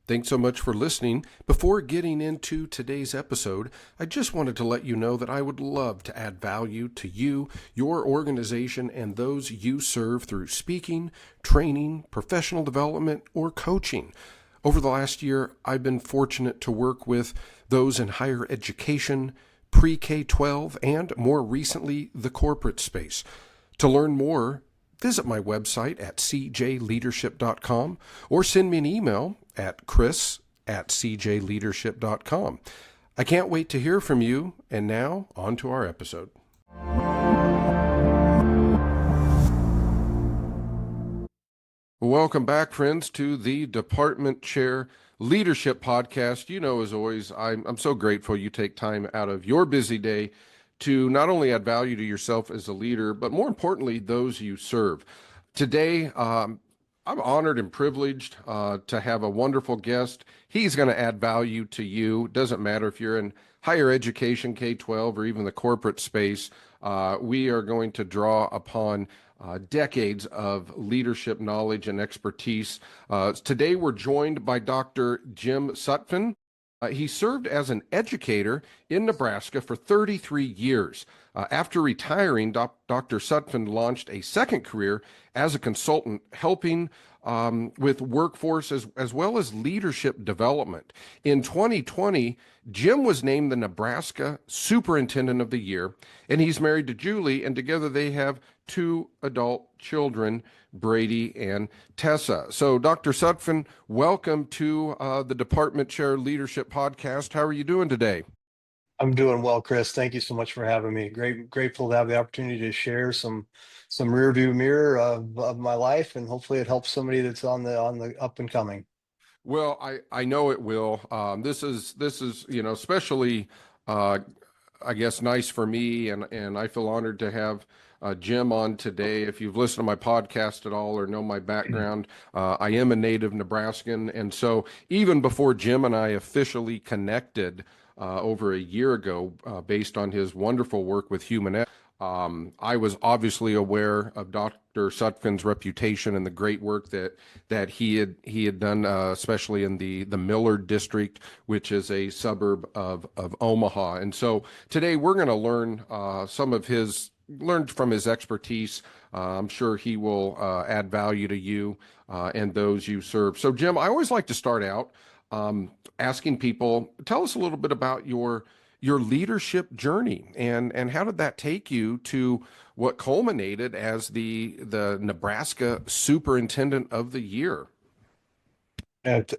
Thanks so much for listening. Before getting into today's episode, I just wanted to let you know that I would love to add value to you, your organization, and those you serve through speaking, training, professional development, or coaching. Over the last year, I've been fortunate to work with those in higher education, pre-K-12, and more recently, the corporate space. To learn more, visit my website at cjleadership.com or send me an email at chris@cjleadership.com. I can't wait to hear from you, and now on to our episode. Welcome back, friends, to the Department Chair Leadership Podcast. You know, as always, I'm so grateful you take time out of your busy day to not only add value to yourself as a leader, but more importantly, those you serve. Today, I'm honored and privileged to have a wonderful guest. He's going to add value to you. Doesn't matter if you're in higher education, K-12, or even the corporate space. We are going to draw upon decades of leadership knowledge and expertise. Today, we're joined by Dr. Jim Sutfin. He served as an educator in Nebraska for 33 years. After retiring, Dr. Sutphin launched a second career as a consultant, helping with workforce as well as leadership development. In 2020, Jim was named the Nebraska Superintendent of the Year, and he's married to Julie, and together they have two adult children, Brady and Tessa. So, Dr. Sutphin, welcome to the Department Chair Leadership Podcast. How are you doing today? I'm doing well, Chris. Thank you so much for having me. Grateful to have the opportunity to share some rear view mirror of my life, and hopefully it helps somebody that's on the up and coming. Well, I know it will. This is especially I guess nice for me, and I feel honored to have Jim on today. If you've listened to my podcast at all or know my background, I am a native Nebraskan, and so even before Jim and I officially connected over a year ago, based on his wonderful work with HumanEx, I was obviously aware of Dr. Sutphin's reputation and the great work that he had done, especially in the Millard district, which is a suburb of Omaha. And so today we're going to learn learn from his expertise. I'm sure he will add value to you and those you serve. So, Jim, I always like to start out asking people, tell us a little bit about your leadership journey and how did that take you to what culminated as the Nebraska Superintendent of the Year? And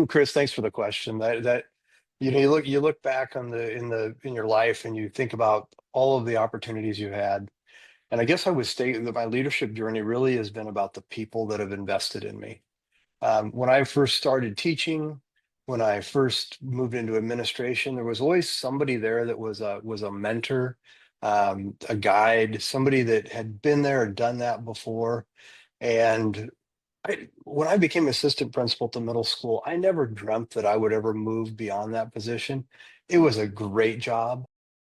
Chris, thanks for the question. That you look back on in your life and you think about all of the opportunities you had. And I guess I would state that my leadership journey really has been about the people that have invested in me. When I first started teaching, when I first moved into administration, there was always somebody there that was a mentor, a guide, somebody that had been there and done that before. And when I became assistant principal to middle school, I never dreamt that I would ever move beyond that position. It was a great job,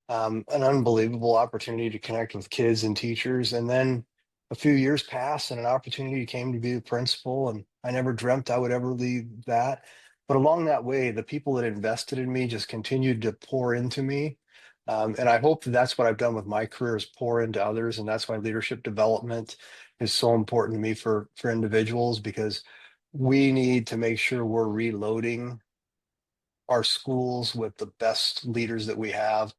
an unbelievable opportunity to connect with kids and teachers. And then a few years passed and an opportunity came to be the principal. And I never dreamt I would ever leave that. But along that way, the people that invested in me just continued to pour into me. And I hope that that's what I've done with my career is pour into others. And that's why leadership development is so important to me for individuals, because we need to make sure we're reloading our schools with the best leaders that we have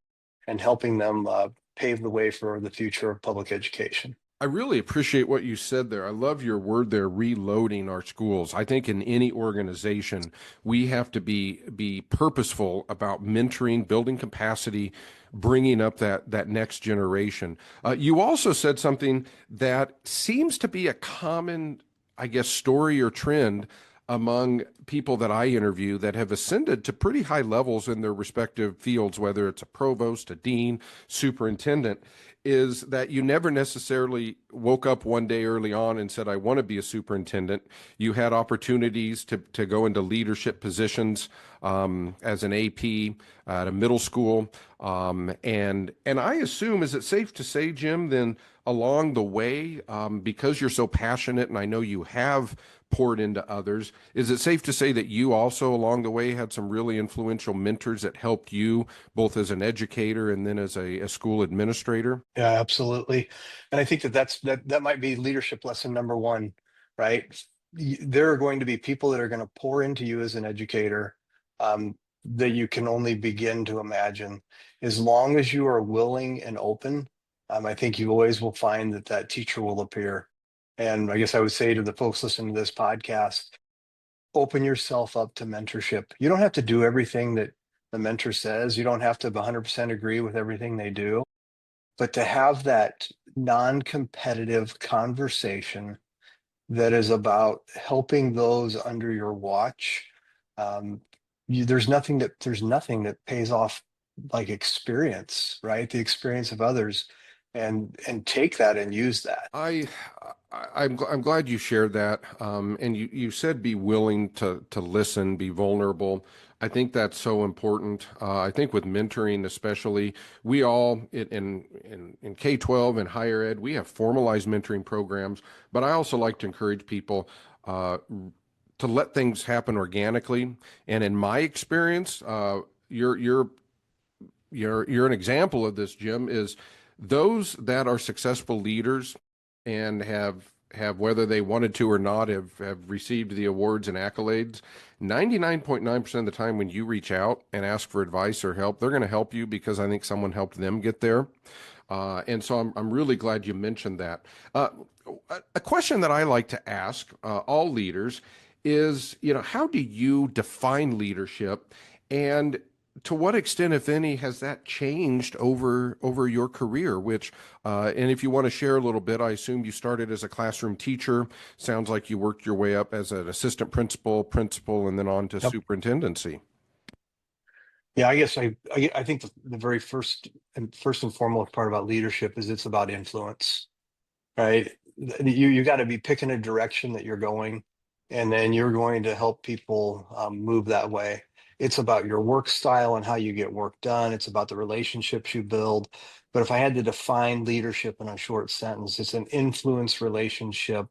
and helping them pave the way for the future of public education. I really appreciate what you said there. I love your word there, reloading our schools. I think in any organization, we have to be purposeful about mentoring, building capacity, bringing up that next generation. You also said something that seems to be a common, I guess, story or trend among people that I interview that have ascended to pretty high levels in their respective fields, whether it's a provost, a dean, superintendent, is that you never necessarily woke up one day early on and said, I want to be a superintendent. You had opportunities to go into leadership positions as an AP at a middle school. And I assume, is it safe to say, Jim, then along the way, because you're so passionate, and I know you have poured into others. Is it safe to say that you also along the way had some really influential mentors that helped you both as an educator and then as a school administrator? Yeah, absolutely. And I think that might be leadership lesson number one, right? There are going to be people that are going to pour into you as an educator, that you can only begin to imagine. As long as you are willing and open, I think you always will find that that teacher will appear. And I guess I would say to the folks listening to this podcast, open yourself up to mentorship. You don't have to do everything that the mentor says. You don't have to 100% agree with everything they do, but to have that non-competitive conversation that is about helping those under your watch, there's nothing that pays off like experience, right? The experience of others, and take that and use that. I, I'm glad you shared that. And you said be willing to listen, be vulnerable. I think that's so important. I think with mentoring, especially, we all in K-12 and higher ed, we have formalized mentoring programs. But I also like to encourage people to let things happen organically. And in my experience, you're an example of this, Jim, is those that are successful leaders and have whether they wanted to or not have received the awards and accolades. 99.9% of the time when you reach out and ask for advice or help, they're going to help you because I think someone helped them get there. And so I'm really glad you mentioned that. A question that I like to ask all leaders is, how do you define leadership, and to what extent, if any, has that changed over your career? And if you want to share a little bit, I assume you started as a classroom teacher. Sounds like you worked your way up as an assistant principal, and then on to Yep. superintendency. Yeah, I guess I think the very first and foremost part about leadership is it's about influence, right? You got to be picking a direction that you're going, and then you're going to help people move that way. It's about your work style and how you get work done. It's about the relationships you build. But if I had to define leadership in a short sentence, it's an influence relationship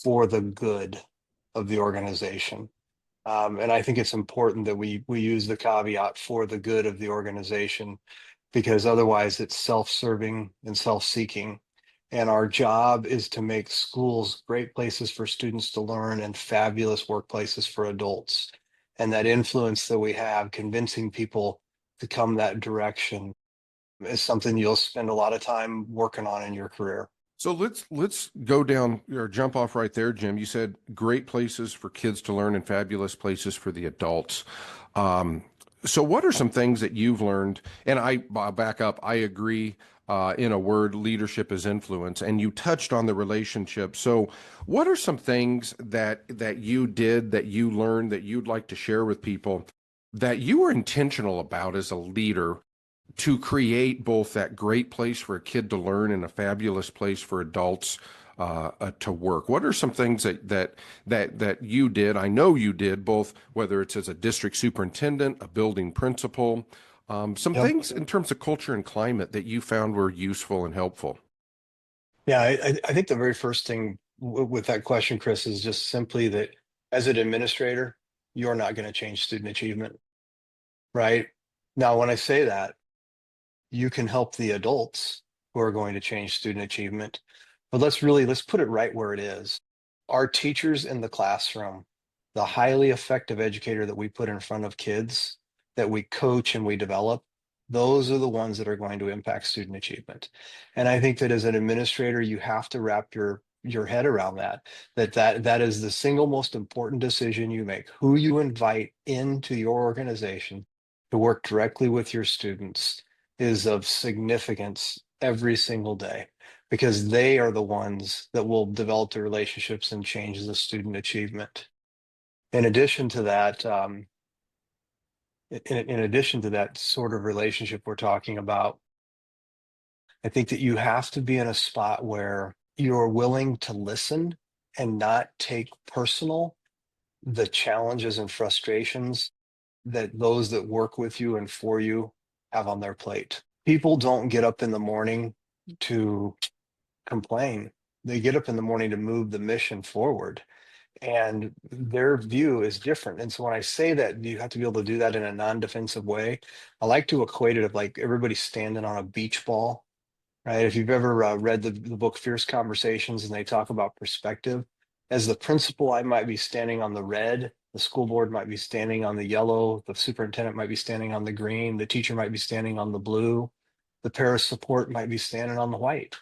for the good of the organization. And I think it's important that we use the caveat for the good of the organization, because otherwise it's self-serving and self-seeking. And our job is to make schools great places for students to learn and fabulous workplaces for adults. And that influence that we have, convincing people to come that direction, is something you'll spend a lot of time working on in your career. So let's go down or jump off right there, Jim. You said great places for kids to learn and fabulous places for the adults. Um, so what are some things that you've learned? And I'll back up. I agree. In a word, leadership is influence, and you touched on the relationship. So, what are some things that you did, that you learned, that you'd like to share with people, that you were intentional about as a leader to create both that great place for a kid to learn and a fabulous place for adults to work? What are some things that you did? I know you did, both whether it's as a district superintendent, a building principal, some Yep. things in terms of culture and climate that you found were useful and helpful. Yeah, I think the very first thing with that question, Chris, is just simply that as an administrator, you're not going to change student achievement, right? Now, when I say that, you can help the adults who are going to change student achievement, but let's put it right where it is. Our teachers in the classroom, the highly effective educator that we put in front of kids, that we coach and we develop, those are the ones that are going to impact student achievement. And I think that as an administrator, you have to wrap your head around that is the single most important decision you make, who you invite into your organization to work directly with your students is of significance every single day, because they are the ones that will develop the relationships and change the student achievement. In addition to that, in addition to that sort of relationship we're talking about, I think that you have to be in a spot where you're willing to listen and not take personal the challenges and frustrations that those that work with you and for you have on their plate. People don't get up in the morning to complain. They get up in the morning to move the mission forward. and their view is different. And so when I say that you have to be able to do that in a non-defensive way, I like to equate it of like everybody standing on a beach ball, right? If you've ever read the book Fierce Conversations and they talk about perspective, as the principal, I might be standing on the red, the school board might be standing on the yellow, the superintendent might be standing on the green, the teacher might be standing on the blue, the pair of support might be standing on the white.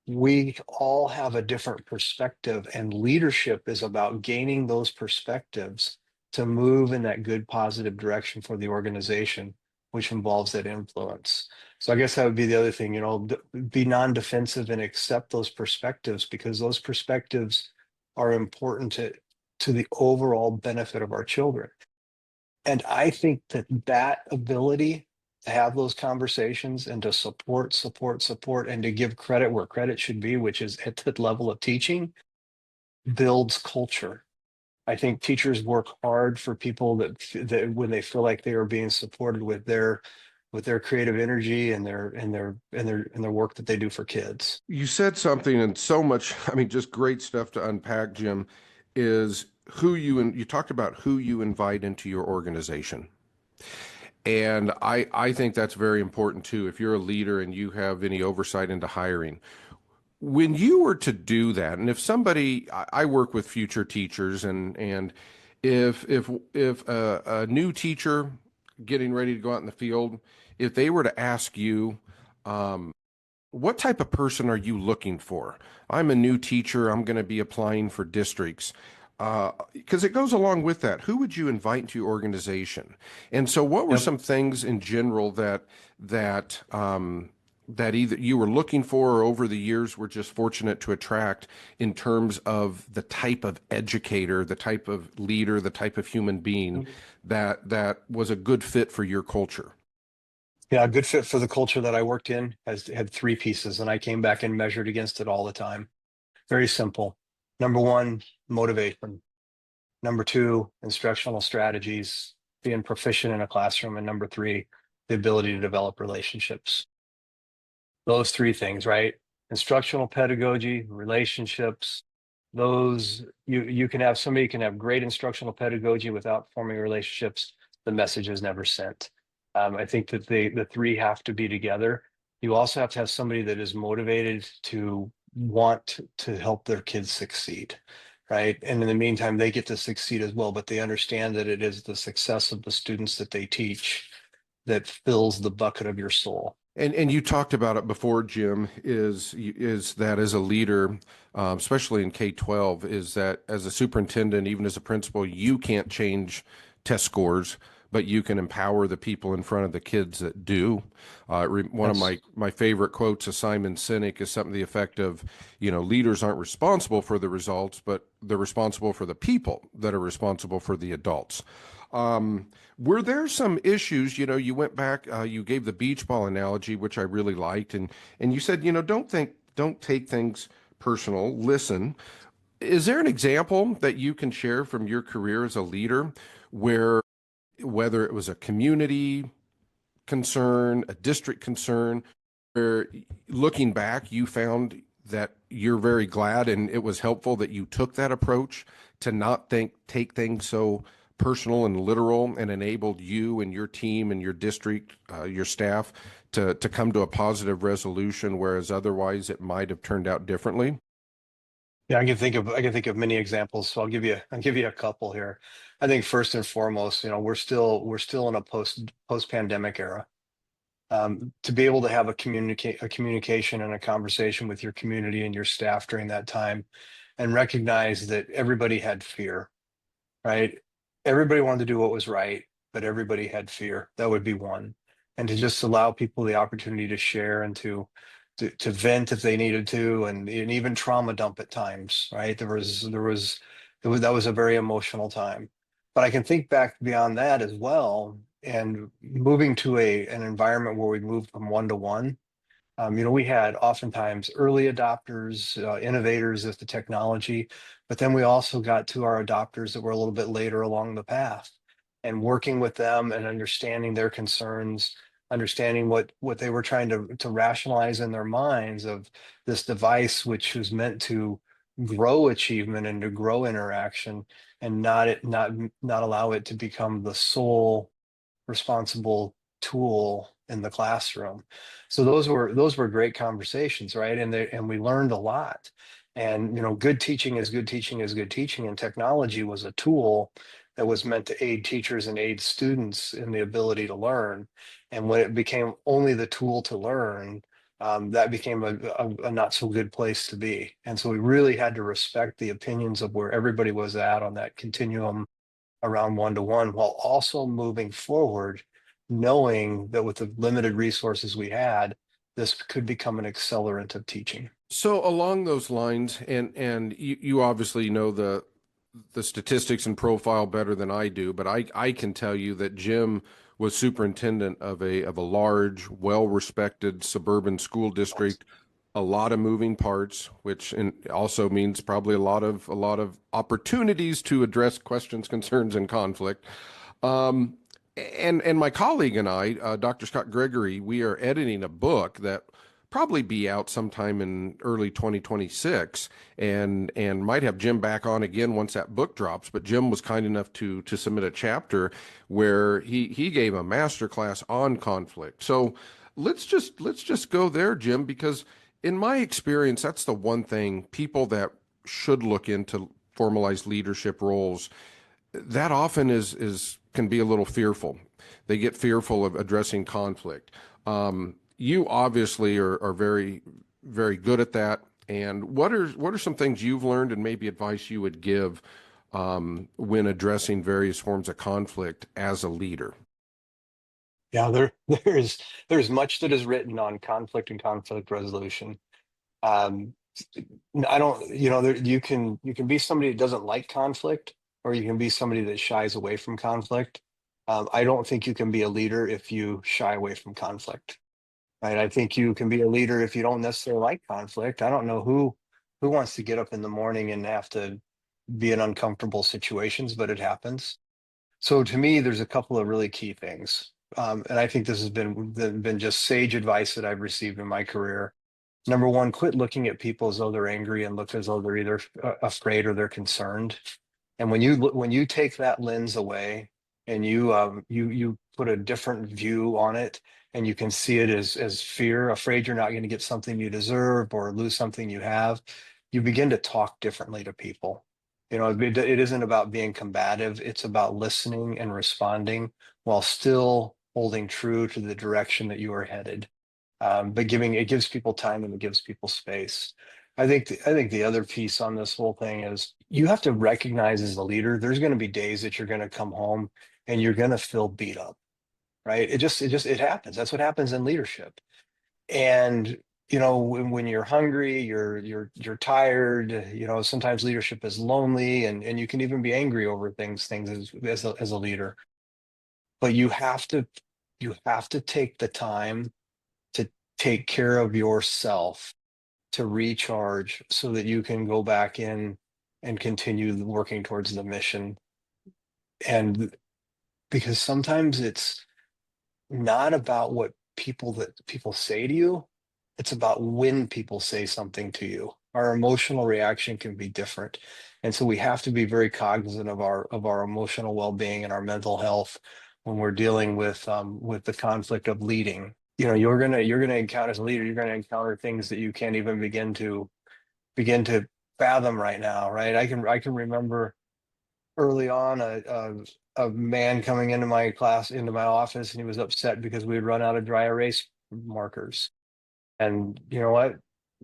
We all have a different perspective, and leadership is about gaining those perspectives to move in that good, positive direction for the organization, which involves that influence. So I guess that would be the other thing, be non-defensive and accept those perspectives, because those perspectives are important to the overall benefit of our children. And I think that ability to have those conversations and to support, and to give credit where credit should be, which is at the level of teaching, builds culture. I think teachers work hard for people that when they feel like they are being supported with their creative energy and their work that they do for kids. You said something, and so much, I mean, just great stuff to unpack, Jim, is and you talked about who you invite into your organization. And I think that's very important too. If you're a leader and you have any oversight into hiring, when you were to do that, and if somebody, I work with future teachers, and if a new teacher getting ready to go out in the field, if they were to ask you, what type of person are you looking for? I'm a new teacher. I'm going to be applying for districts. Because it goes along with that. Who would you invite into your organization? And so, what were Yep. some things in general that either you were looking for or over the years were just fortunate to attract in terms of the type of educator, the type of leader, the type of human being that was a good fit for your culture? Yeah, a good fit for the culture that I worked in has had three pieces, and I came back and measured against it all the time. Very simple. Number one, motivation. Number two, instructional strategies, being proficient in a classroom. And number three, the ability to develop relationships. Those three things, right? Instructional pedagogy, relationships. Those you can have somebody can have great instructional pedagogy without forming relationships. The message is never sent. I think that the three have to be together. You also have to have somebody that is motivated to want to help their kids succeed, right? And in the meantime, they get to succeed as well, but they understand that it is the success of the students that they teach that fills the bucket of your soul. And you talked about it before, Jim, is that as a leader, especially in K-12, is that as a superintendent, even as a principal, you can't change test scores, but you can empower the people in front of the kids that do. One of Yes. my favorite quotes of Simon Sinek is something to the effect of, leaders aren't responsible for the results, but they're responsible for the people that are responsible for the adults. Were there some issues, you went back, you gave the beach ball analogy, which I really liked, and you said, don't take things personal, listen. Is there an example that you can share from your career as a leader where whether it was a community concern, a district concern, where looking back, you found that you're very glad and it was helpful that you took that approach to not take things so personal and literal, and enabled you and your team and your district, your staff to come to a positive resolution, whereas otherwise it might have turned out differently? Yeah, I can think of many examples. So I'll give you a couple here. I think first and foremost, we're still in a post pandemic era. To be able to have a communication and a conversation with your community and your staff during that time, and recognize that everybody had fear, right? Everybody wanted to do what was right, but everybody had fear. That would be one. And to just allow people the opportunity to share and to vent if they needed to, and even trauma dump at times, right? That was a very emotional time. But I can think back beyond that as well, and moving to an environment where we moved from one to one. We had oftentimes early adopters, innovators of the technology, but then we also got to our adopters that were a little bit later along the path, and working with them and understanding their concerns, understanding what they were trying to rationalize in their minds of this device, which was meant to grow achievement and to grow interaction, and not allow it to become the sole responsible tool in the classroom. So those were great conversations, right? And we learned a lot. And good teaching is good teaching is good teaching, and technology was a tool that was meant to aid teachers and aid students in the ability to learn. And when it became only the tool to learn, that became a not so good place to be. And so we really had to respect the opinions of where everybody was at on that continuum around one-to-one, while also moving forward, knowing that with the limited resources we had, this could become an accelerant of teaching. So along those lines, and you obviously know the statistics and profile better than I do, but I can tell you that Jim was superintendent of a large, well-respected suburban school district, a lot of moving parts, which also means probably a lot of opportunities to address questions, concerns, and conflict. Um, and my colleague and I, Dr. Scott Gregory, we are editing a book that probably be out sometime in early 2026, and might have Jim back on again once that book drops. But Jim was kind enough to submit a chapter where he gave a master class on conflict. So let's just go there, Jim, because in my experience, that's the one thing people that should look into formalized leadership roles that often is can be a little fearful. They get fearful of addressing conflict. You obviously are very, very good at that. And what are some things you've learned and maybe advice you would give when addressing various forms of conflict as a leader? Yeah, there's much that is written on conflict and conflict resolution. Um, I don't, you can be somebody that doesn't like conflict, or you can be somebody that shies away from conflict. I don't think you can be a leader if you shy away from conflict. Right? I think you can be a leader if you don't necessarily like conflict. I don't know who wants to get up in the morning and have to be in uncomfortable situations, but it happens. So to me, there's a couple of really key things. And I think this has been just sage advice that I've received in my career. Number one, quit looking at people as though they're angry, and look as though they're either afraid or they're concerned. And when you take that lens away, and you put a different view on it, and you can see it as fear, afraid you're not going to get something you deserve or lose something you have, you begin to talk differently to people. It isn't about being combative, it's about listening and responding while still holding true to the direction that you are headed. But it gives people time and it gives people space. I think the other piece on this whole thing is you have to recognize as a leader, there's going to be days that you're going to come home and you're going to feel beat up, right? It happens. That's what happens in leadership. And when you're hungry, you're tired. Sometimes leadership is lonely, and you can even be angry over things as a leader. But you have to take the time to take care of yourself, to recharge, so that you can go back in and continue working towards the mission. And because sometimes it's not about what people say to you, it's about when people say something to you. Our emotional reaction can be different. And so we have to be very cognizant of our emotional well-being and our mental health when we're dealing with the conflict of leading. You're gonna encounter, as a leader, you're gonna encounter things that you can't even begin to fathom right now, right? I can remember early on a man coming into my office, and he was upset because we had run out of dry erase markers. And you know what?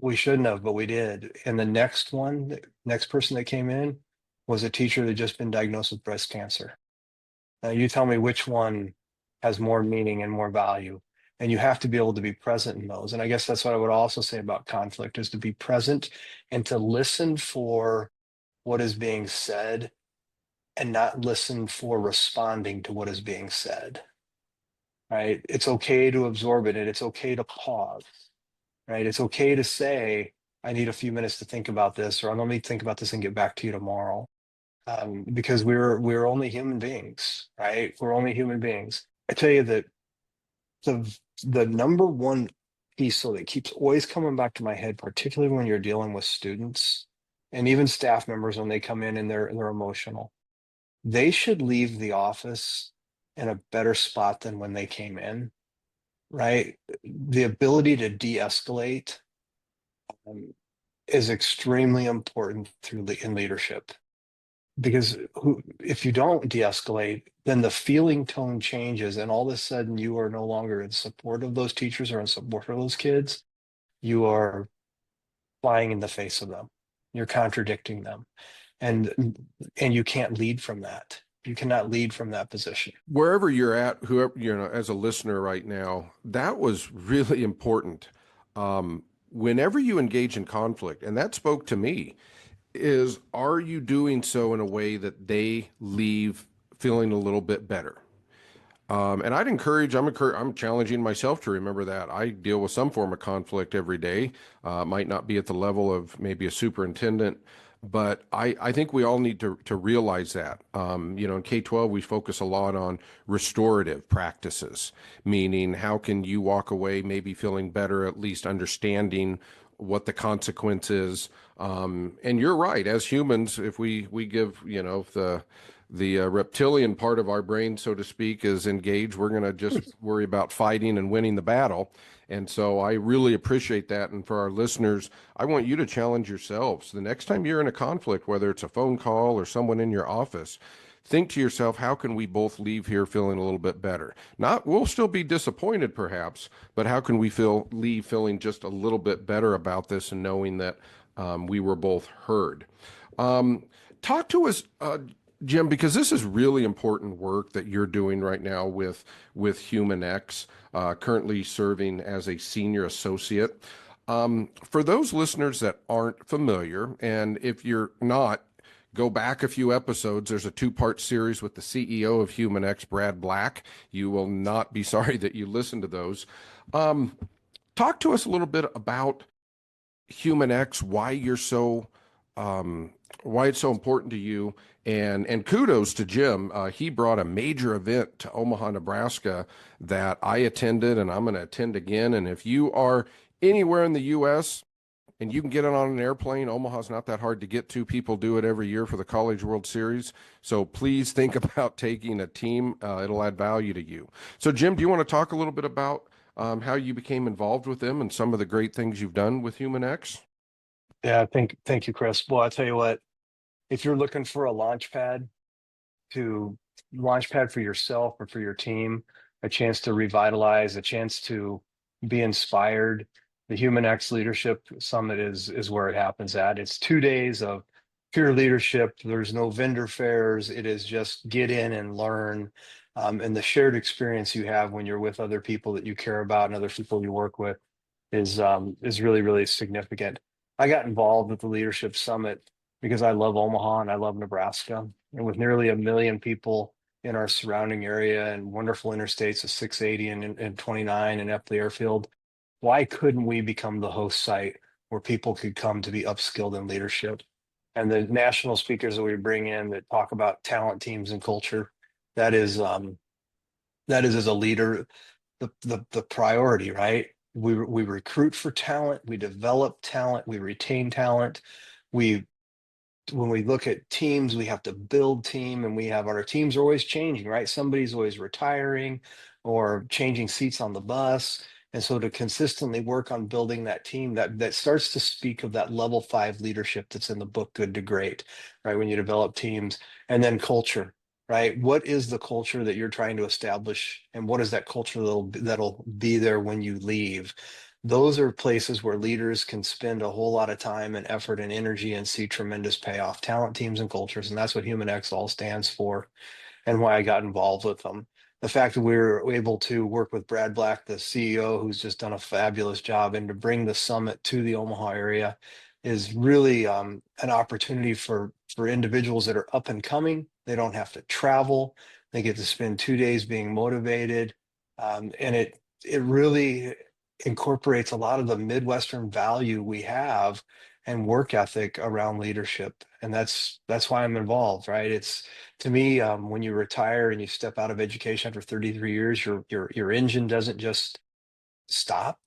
We shouldn't have, but we did. And the next person that came in was a teacher that had just been diagnosed with breast cancer. Now you tell me which one has more meaning and more value. And you have to be able to be present in those. And I guess that's what I would also say about conflict, is to be present and to listen for what is being said, and not listen for responding to what is being said. Right? It's okay to absorb it, and it's okay to pause. Right? It's okay to say, I need a few minutes to think about this, or let me think about this and get back to you tomorrow. Because we're only human beings, right? We're only human beings. I tell you that the number one piece, so that keeps always coming back to my head, particularly when you're dealing with students, and even staff members when they come in and they're emotional, they should leave the office in a better spot than when they came in, right? The ability to de-escalate um, is extremely important in leadership, because if you don't de-escalate, then the feeling tone changes, and all of a sudden you are no longer in support of those teachers or in support of those kids. You are flying in the face of them. You're contradicting them, and you can't lead from that. You cannot lead from that position. Wherever you're at, whoever, as a listener right now, that was really important. Whenever you engage in conflict, and that spoke to me, is are you doing so in a way that they leave feeling a little bit better? And I'm challenging myself to remember that. I deal with some form of conflict every day. Might not be at the level of maybe a superintendent, but I think we all need to realize that. In K-12, we focus a lot on restorative practices, meaning how can you walk away maybe feeling better, at least understanding what the consequence is. And you're right, as humans, if we give, if the reptilian part of our brain, so to speak, is engaged, we're going to just worry about fighting and winning the battle. And so I really appreciate that. And for our listeners, I want you to challenge yourselves. The next time you're in a conflict, whether it's a phone call or someone in your office, think to yourself, how can we both leave here feeling a little bit better? Not, we'll still be disappointed perhaps, but how can we leave feeling just a little bit better about this and knowing that we were both heard? Talk to us, Jim, because this is really important work that you're doing right now with HumanEx, currently serving as a senior associate. For those listeners that aren't familiar, and if you're not, go back a few episodes. There's a two-part series with the CEO of HumanEx, Brad Black. You will not be sorry that you listened to those. Talk to us a little bit about HumanEx, why it's so important to you, and kudos to Jim. He brought a major event to Omaha, Nebraska that I attended, and I'm going to attend again. And if you are anywhere in the U.S. and you can get it on an airplane, Omaha's not that hard to get to. People do it every year for the College World Series. So please think about taking a team. It'll add value to you. So Jim, do you want to talk a little bit about how you became involved with them and some of the great things you've done with HumanEx? Yeah, thank you, Chris. Well, I'll tell you what, if you're looking for a to launch pad for yourself or for your team, a chance to revitalize, a chance to be inspired, the HumanEx Leadership Summit is where it happens at. It's 2 days of pure leadership. There's no vendor fairs. It is just get in and learn. And the shared experience you have when you're with other people that you care about and other people you work with is really, really significant. I got involved with the Leadership Summit because I love Omaha and I love Nebraska. And with nearly 1 million people in our surrounding area and wonderful interstates of 680 and 29 and Eppley Airfield, why couldn't we become the host site where people could come to be upskilled in leadership? And the national speakers that we bring in that talk about talent, teams, and culture, that is as a leader the priority, right? We recruit for talent, we develop talent, we retain talent. We When we look at teams, we have to build team, and we have our teams are always changing, right? Somebody's always retiring or changing seats on the bus. And so to consistently work on building that team, that starts to speak of that level 5 leadership that's in the book Good to Great, right? When you develop teams. And then culture, right? What is the culture that you're trying to establish, and what is that culture that'll be there when you leave? Those are places where leaders can spend a whole lot of time and effort and energy and see tremendous payoff. Talent, teams, and cultures. And that's what HumanEx all stands for, and why I got involved with them. The fact that we were able to work with Brad Black, the CEO, who's just done a fabulous job, and to bring the summit to the Omaha area is really an opportunity for individuals that are up and coming. They don't have to travel. They get to spend 2 days being motivated. And it really incorporates a lot of the Midwestern value we have and work ethic around leadership. And that's why I'm involved, right? It's to me, when you retire and you step out of education after 33 years, your engine doesn't just stop.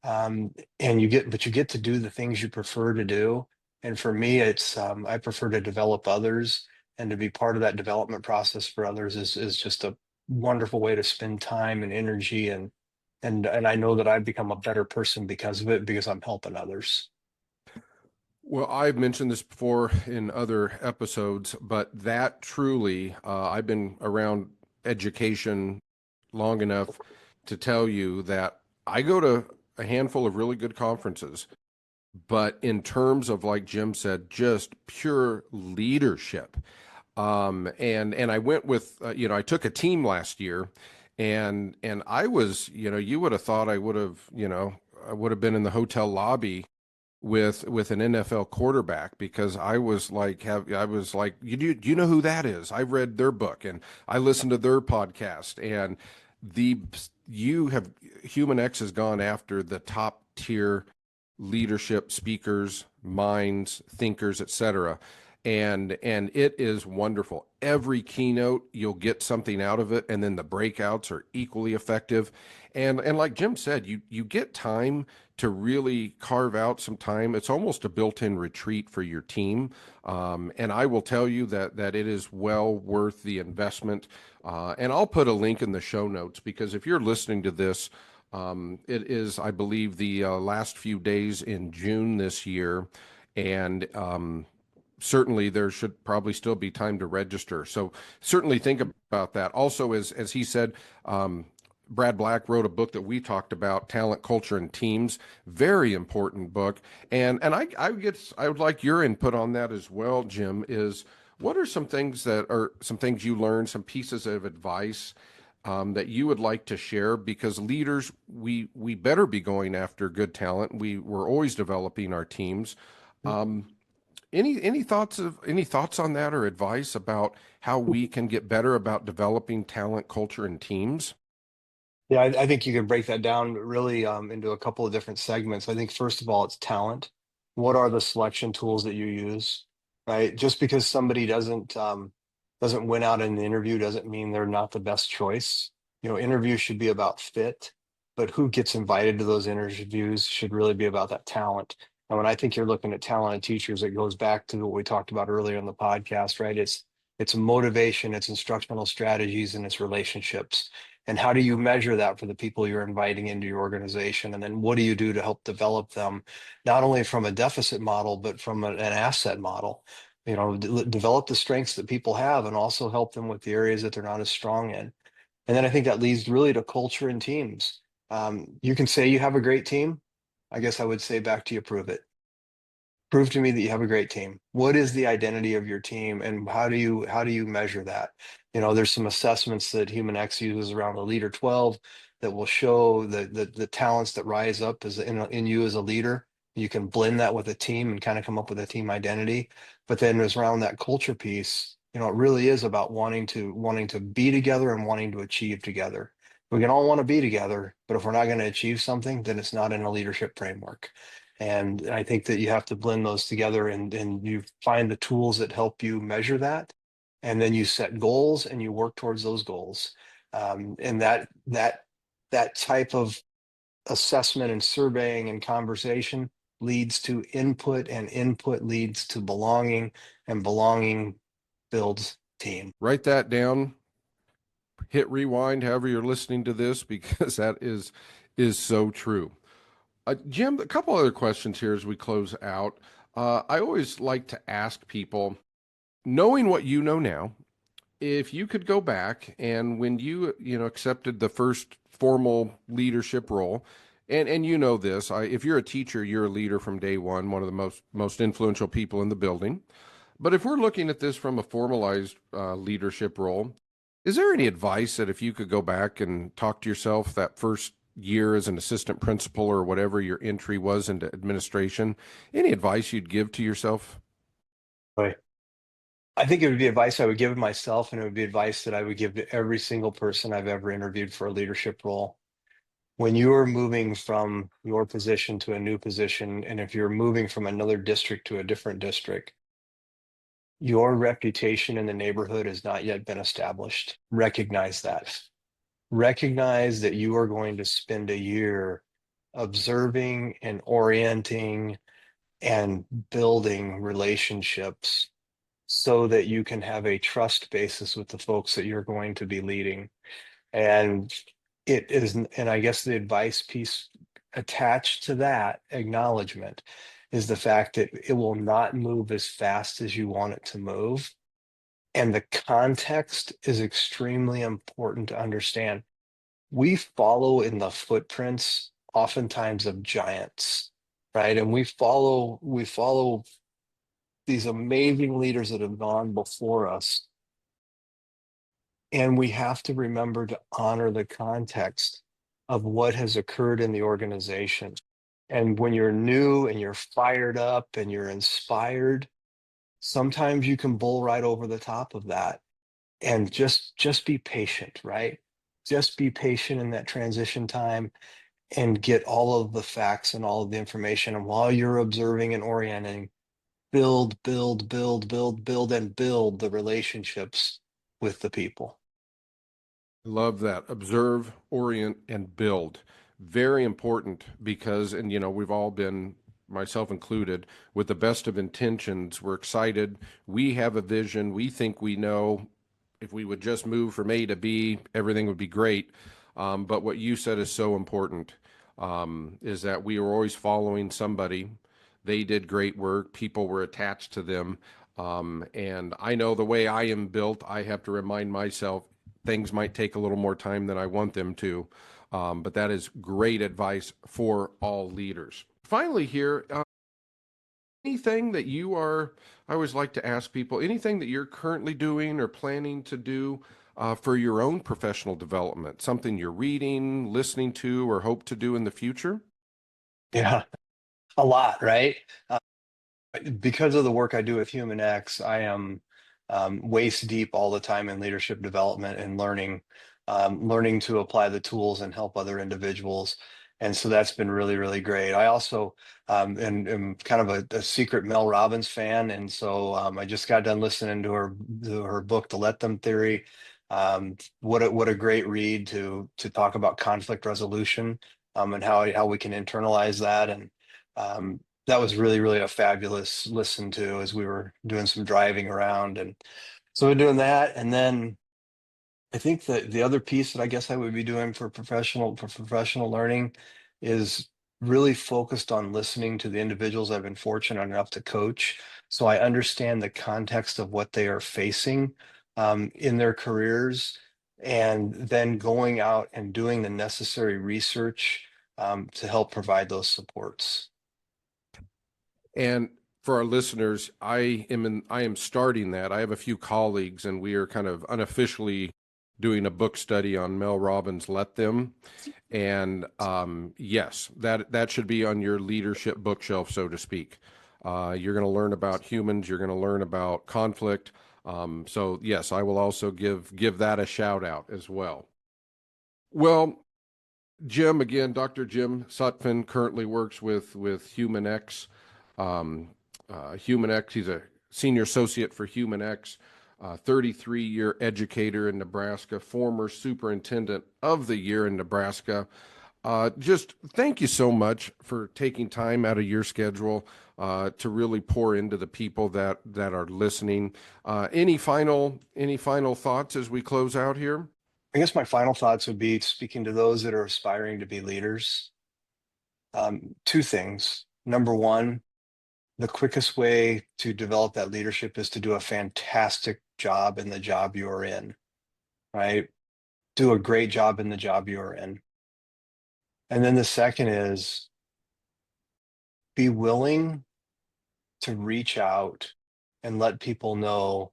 And you get to do the things you prefer to do. And for me, it's I prefer to develop others, and to be part of that development process for others is just a wonderful way to spend time and energy, and I know that I've become a better person because of it, because I'm helping others. Well, I've mentioned this before in other episodes, but that truly, I've been around education long enough to tell you that I go to a handful of really good conferences, but in terms of, like Jim said, just pure leadership. And I went with, I took a team last year, and I was, you would have thought I would have been in the hotel lobby with an NFL quarterback, because I was like, do you know who that is? I read their book and I listened to their podcast, and the you have HumanEx has gone after the top tier leadership speakers, minds, thinkers, etc. And it is wonderful. Every keynote, you'll get something out of it, and then the breakouts are equally effective. And like Jim said, you get time to really carve out some time. It's almost a built-in retreat for your team. And I will tell you that it is well worth the investment. And I'll put a link in the show notes, because if you're listening to this, it is, I believe, the last few days in June this year. And certainly there should probably still be time to register. So certainly think about that. Also, as he said, Brad Black wrote a book that we talked about, Talent, Culture, and Teams. Very important book. And I would like your input on that as well, Jim. Is what are some things you learned, some pieces of advice that you would like to share? Because leaders, we better be going after good talent. We're always developing our teams. Um, any thoughts on that, or advice about how we can get better about developing talent, culture, and teams? Yeah, I think you can break that down really into a couple of different segments. I think first of all, it's talent. What are the selection tools that you use? Right? Just because somebody doesn't win out in the interview doesn't mean they're not the best choice. Interviews should be about fit, but who gets invited to those interviews should really be about that talent. And when I think you're looking at talented teachers, it goes back to what we talked about earlier in the podcast, right? It's motivation, it's instructional strategies, and it's relationships. And how do you measure that for the people you're inviting into your organization? And then what do you do to help develop them, not only from a deficit model, but from an asset model? Develop the strengths that people have and also help them with the areas that they're not as strong in. And then I think that leads really to culture and teams. You can say you have a great team. I guess I would say back to you, prove to me that you have a great team. What is the identity of your team, and how do you measure that? There's some assessments that HumanEx uses around the leader 12 that will show the talents that rise up as in you as a leader. You can blend that with a team and kind of come up with a team identity. But then there's around that culture piece, it really is about wanting to be together and wanting to achieve together. We can all want to be together, but if we're not going to achieve something, then it's not in a leadership framework. And I think that you have to blend those together, and you find the tools that help you measure that. And then you set goals and you work towards those goals. And that type of assessment and surveying and conversation leads to input, and input leads to belonging, and belonging builds team. Write that down, hit rewind, however you're listening to this, because that is so true. Jim, a couple other questions here as we close out. I always like to ask people, knowing what you know now, if you could go back and when you accepted the first formal leadership role, and you know this, if you're a teacher, you're a leader from day one of the most influential people in the building. But if we're looking at this from a formalized leadership role, is there any advice that if you could go back and talk to yourself that first year as an assistant principal or whatever your entry was into administration, any advice you'd give to yourself? Right. I think it would be advice I would give myself, and it would be advice that I would give to every single person I've ever interviewed for a leadership role. When you are moving from your position to a new position, and if you're moving from another district to a different district, your reputation in the neighborhood has not yet been established. Recognize that. Recognize that you are going to spend a year observing and orienting and building relationships so that you can have a trust basis with the folks that you're going to be leading. And it is, and I guess the advice piece attached to that acknowledgement is the fact that it will not move as fast as you want it to move. And the context is extremely important to understand. We follow in the footprints oftentimes of giants, right? And we follow these amazing leaders that have gone before us. And we have to remember to honor the context of what has occurred in the organization. And when you're new and you're fired up and you're inspired, sometimes you can bull right over the top of that. And just be patient, right? Just be patient in that transition time and get all of the facts and all of the information. And while you're observing and orienting, build, and build the relationships with the people. Love that. Observe, orient, and build. Very important because, and we've all been, myself included, with the best of intentions. We're excited. We have a vision. We think we know if we would just move from A to B, everything would be great. But what you said is so important, is that we were always following somebody. They did great work. People were attached to them. And I know the way I am built, I have to remind myself things might take a little more time than I want them to. But that is great advice for all leaders. Finally, here, anything that you are, I always like to ask people, anything that you're currently doing or planning to do for your own professional development, something you're reading, listening to, or hope to do in the future? Yeah, a lot, right? Because of the work I do with HumanEx, I am waist deep all the time in leadership development and learning to apply the tools and help other individuals. And so that's been really, really great. I also am kind of a secret Mel Robbins fan. And so I just got done listening to her book, The Let Them Theory. What a great read to talk about conflict resolution and how we can internalize that. And that was really, really a fabulous listen to as we were doing some driving around. And so we're doing that. And then I think that the other piece that I guess I would be doing for professional learning is really focused on listening to the individuals I've been fortunate enough to coach. So I understand the context of what they are facing in their careers, and then going out and doing the necessary research to help provide those supports. And for our listeners, I am starting that. I have a few colleagues, and we are kind of unofficially doing a book study on Mel Robbins' Let Them. And yes, that should be on your leadership bookshelf, so to speak. You're going to learn about humans. You're going to learn about conflict. So yes, I will also give that a shout out as well. Well, Jim, again, Dr. Jim Sutfin currently works with HumanEx. HumanEx, he's a senior associate for HumanEx, 33-year educator in Nebraska, former superintendent of the year in Nebraska. Just thank you so much for taking time out of your schedule to really pour into the people that are listening. Any final thoughts as we close out here? I guess my final thoughts would be speaking to those that are aspiring to be leaders. Two things. Number one, the quickest way to develop that leadership is to do a fantastic job in the job you are in, right? Do a great job in the job you are in. And then the second is be willing to reach out and let people know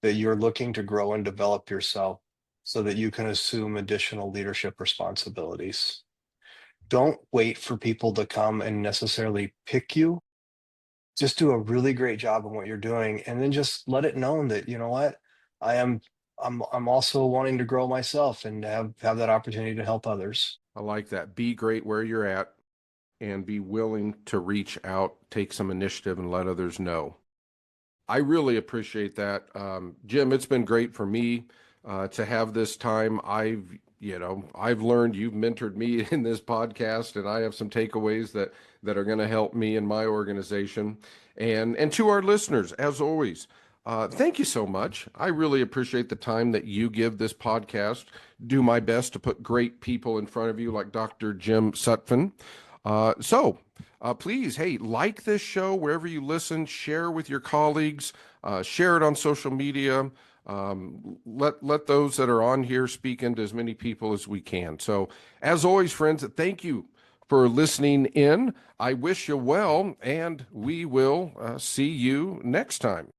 that you're looking to grow and develop yourself so that you can assume additional leadership responsibilities. Don't wait for people to come and necessarily pick you. Just do a really great job in what you're doing, and then just let it known that, you know what, I am I'm also wanting to grow myself and have that opportunity to help others. I like that. Be great where you're at and be willing to reach out, take some initiative, and let others know. I really appreciate that. Jim, it's been great for me to have this time. I've, I've learned, you've mentored me in this podcast, and I have some takeaways that are going to help me in my organization. And to our listeners, as always, thank you so much. I really appreciate the time that you give this podcast. Do my best to put great people in front of you, like Dr. Jim Sutfin. Please, hey, like this show wherever you listen, share with your colleagues, share it on social media. Let those that are on here speak into as many people as we can. So, as always, friends, thank you for listening in. I wish you well, and we will see you next time.